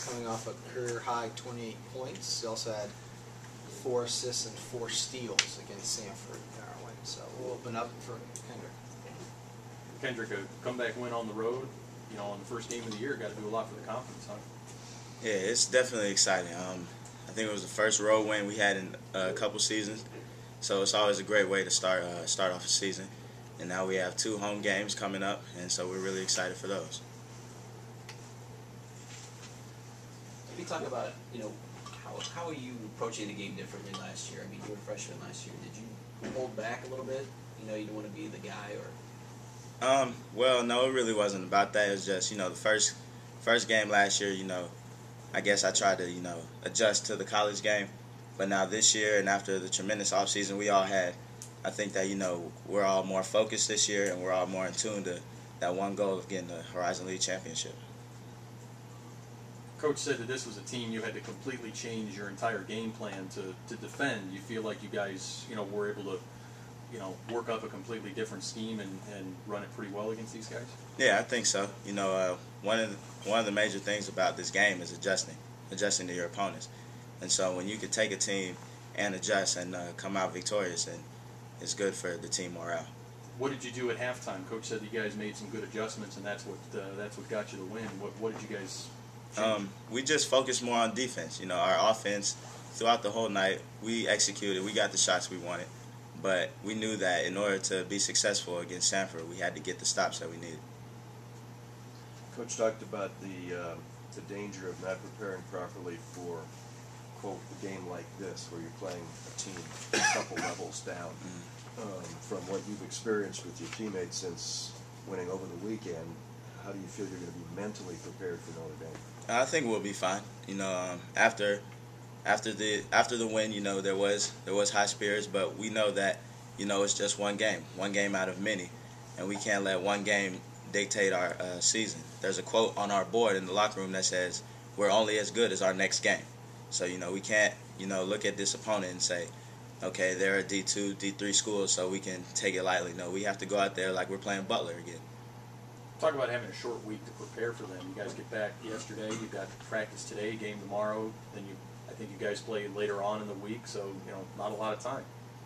coming off a career-high 28 points. He also had 4 assists and 4 steals against Sanford in our win. So we'll open up for Kendrick. Kendrick, a comeback win on the road, on the first game of the year, got to do a lot for the confidence, huh? Yeah, it's definitely exciting. I think it was the first road win we had in a couple seasons, so it's always a great way to start off a season. And now we have 2 home games coming up, and so we're really excited for those. Can you talk about, how are you approaching the game differently last year? I mean, you were a freshman last year. Did you hold back a little bit? You didn't want to be the guy, or? Well, no, it really wasn't about that. It was just, the first game last year, I guess I tried to, adjust to the college game. But now this year and after the tremendous offseason we all had, I think that, we're all more focused this year and we're all more in tune to that one goal of getting the Horizon League championship. Coach said that this was a team you had to completely change your entire game plan to defend. You feel like you guys, were able to, work up a completely different scheme and run it pretty well against these guys? Yeah, I think so. One of the major things about this game is adjusting to your opponents. And so when you can take a team and adjust and come out victorious, and it's good for the team morale. What did you do at halftime? Coach said you guys made some good adjustments, and that's what got you the win. What did you guys change? We just focused more on defense. Our offense throughout the whole night, we executed. We got the shots we wanted. But we knew that in order to be successful against Sanford, we had to get the stops that we needed. Coach talked about the danger of not preparing properly for, quote, a game like this, where you're playing a team a couple levels down. From what you've experienced with your teammates since winning over the weekend, how do you feel you're going to be mentally prepared for Notre Dame? I think we'll be fine. After the win, there was high spirits, but we know that it's just one game out of many, and we can't let one game dictate our season. There's a quote on our board in the locker room that says, "We're only as good as our next game." So we can't look at this opponent and say, okay, they're a D2, D3 school, so we can take it lightly. No, we have to go out there like we're playing Butler again. Talk about having a short week to prepare for them. You guys get back yesterday. You've got practice today, game tomorrow. Then I think you guys play later on in the week, so not a lot of time.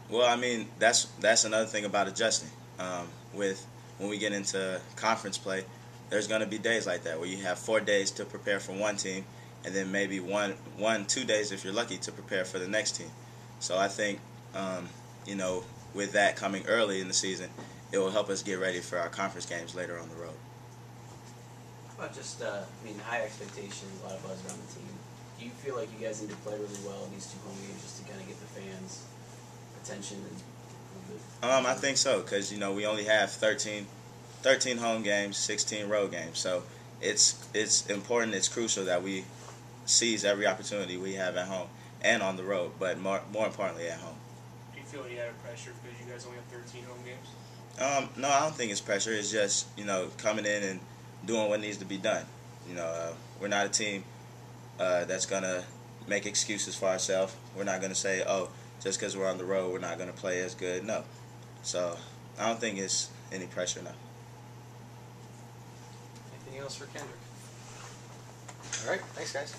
Well, I mean, that's another thing about adjusting. When we get into conference play, there's going to be days like that where you have 4 days to prepare for one team, and then maybe 2 days if you're lucky to prepare for the next team. So I think, with that coming early in the season, it will help us get ready for our conference games later on the road. How about just, high expectations, a lot of buzz around the team. Do you feel like you guys need to play really well in these 2 home games just to kind of get the fans' attention? I think so, because we only have 13 home games, 16 road games. So it's important, it's crucial that we seize every opportunity we have at home and on the road, but more importantly at home. Do you feel any added pressure because you guys only have 13 home games? No, I don't think it's pressure. It's just coming in and doing what needs to be done. We're not a team that's gonna make excuses for ourselves. We're not gonna say, oh, just because we're on the road, we're not gonna play as good. No. So I don't think it's any pressure. No. Anything else for Kendrick? All right, thanks, guys.